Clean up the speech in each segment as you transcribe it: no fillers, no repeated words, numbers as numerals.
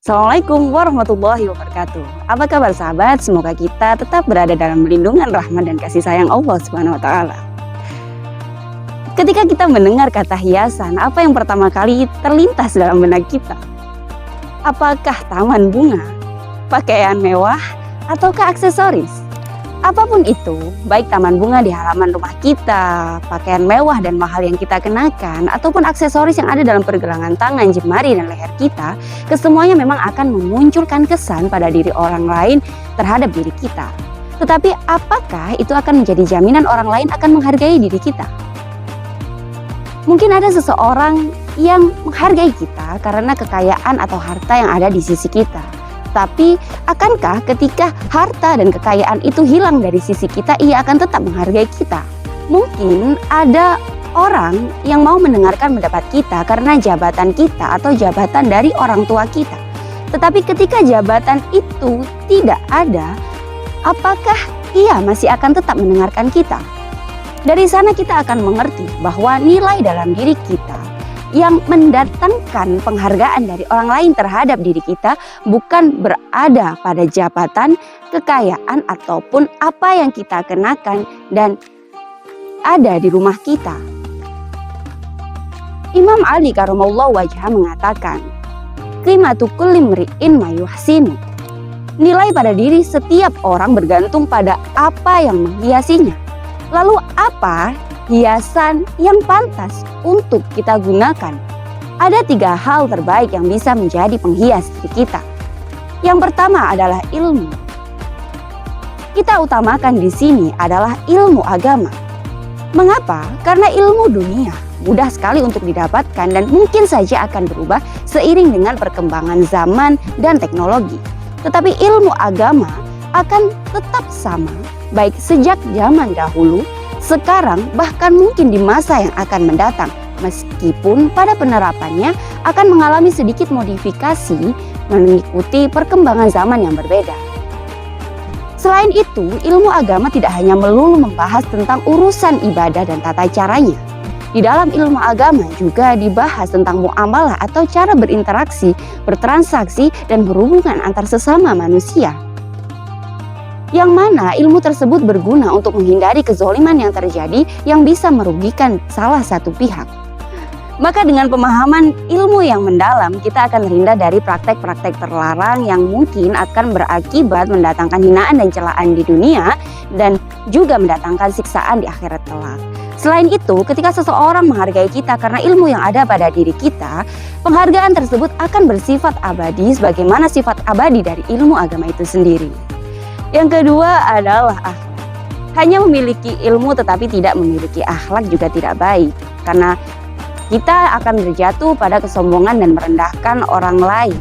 Assalamualaikum warahmatullahi wabarakatuh. Apa kabar sahabat? Semoga kita tetap berada dalam lindungan rahmat dan kasih sayang Allah Subhanahu wa taala. Ketika kita mendengar kata hiasan, apa yang pertama kali terlintas dalam benak kita? Apakah taman bunga, pakaian mewah, ataukah aksesoris? Apapun itu, baik taman bunga di halaman rumah kita, pakaian mewah dan mahal yang kita kenakan, ataupun aksesoris yang ada dalam pergelangan tangan, jemari, dan leher kita, kesemuanya memang akan memunculkan kesan pada diri orang lain terhadap diri kita. Tetapi apakah itu akan menjadi jaminan orang lain akan menghargai diri kita? Mungkin ada seseorang yang menghargai kita karena kekayaan atau harta yang ada di sisi kita. Tapi akankah ketika harta dan kekayaan itu hilang dari sisi kita, ia akan tetap menghargai kita? Mungkin ada orang yang mau mendengarkan pendapat kita karena jabatan kita atau jabatan dari orang tua kita. Tetapi ketika jabatan itu tidak ada, apakah ia masih akan tetap mendengarkan kita? Dari sana kita akan mengerti bahwa nilai dalam diri kita yang mendatangkan penghargaan dari orang lain terhadap diri kita bukan berada pada jabatan, kekayaan, ataupun apa yang kita kenakan dan ada di rumah kita. Imam Ali karamallahu wajhah mengatakan, "Qimatu kulli mri'in ma yuhsinu." Nilai pada diri setiap orang bergantung pada apa yang menghiasinya. Lalu apa hiasan yang pantas untuk kita gunakan? Ada 3 hal terbaik yang bisa menjadi penghias diri kita. Yang pertama adalah ilmu. Kita utamakan di sini adalah ilmu agama. Mengapa? Karena ilmu dunia mudah sekali untuk didapatkan dan mungkin saja akan berubah seiring dengan perkembangan zaman dan teknologi. Tetapi ilmu agama akan tetap sama, baik sejak zaman dahulu, sekarang, bahkan mungkin di masa yang akan mendatang, meskipun pada penerapannya akan mengalami sedikit modifikasi mengikuti perkembangan zaman yang berbeda. Selain itu, ilmu agama tidak hanya melulu membahas tentang urusan ibadah dan tata caranya. Di dalam ilmu agama juga dibahas tentang muamalah atau cara berinteraksi, bertransaksi, dan berhubungan antar sesama manusia. Yang mana ilmu tersebut berguna untuk menghindari kezoliman yang terjadi yang bisa merugikan salah satu pihak. Maka dengan pemahaman ilmu yang mendalam, kita akan terhindar dari praktek-praktek terlarang yang mungkin akan berakibat mendatangkan hinaan dan celaan di dunia dan juga mendatangkan siksaan di akhirat kelak. Selain itu, ketika seseorang menghargai kita karena ilmu yang ada pada diri kita, penghargaan tersebut akan bersifat abadi sebagaimana sifat abadi dari ilmu agama itu sendiri. Yang kedua adalah akhlak. Hanya memiliki ilmu tetapi tidak memiliki akhlak juga tidak baik. Karena kita akan terjatuh pada kesombongan dan merendahkan orang lain.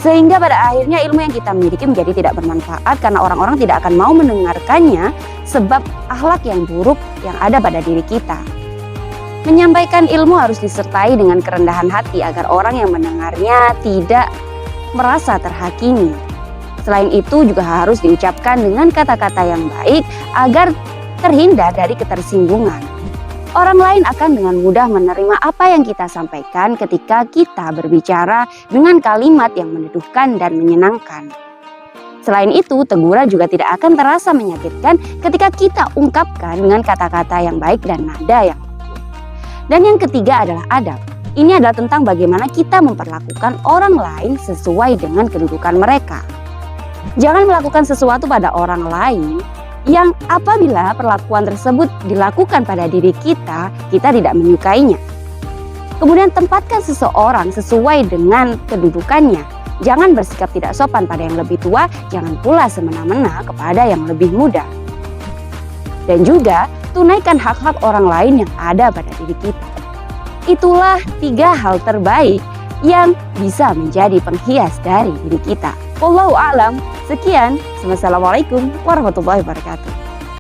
Sehingga pada akhirnya ilmu yang kita miliki menjadi tidak bermanfaat karena orang-orang tidak akan mau mendengarkannya sebab akhlak yang buruk yang ada pada diri kita. Menyampaikan ilmu harus disertai dengan kerendahan hati agar orang yang mendengarnya tidak merasa terhakimi. Selain itu juga harus diucapkan dengan kata-kata yang baik agar terhindar dari ketersinggungan. Orang lain akan dengan mudah menerima apa yang kita sampaikan ketika kita berbicara dengan kalimat yang meneduhkan dan menyenangkan. Selain itu, teguran juga tidak akan terasa menyakitkan ketika kita ungkapkan dengan kata-kata yang baik dan nada yang lembut. Dan yang ketiga adalah adab. Ini adalah tentang bagaimana kita memperlakukan orang lain sesuai dengan kedudukan mereka. Jangan melakukan sesuatu pada orang lain yang apabila perlakuan tersebut dilakukan pada diri kita, kita tidak menyukainya. Kemudian tempatkan seseorang sesuai dengan kedudukannya. Jangan bersikap tidak sopan pada yang lebih tua, jangan pula semena-mena kepada yang lebih muda. Dan juga tunaikan hak-hak orang lain yang ada pada diri kita. Itulah 3 hal terbaik yang bisa menjadi penghias dari diri kita. Wallahu a'lam. Sekian, wassalamualaikum warahmatullahi wabarakatuh.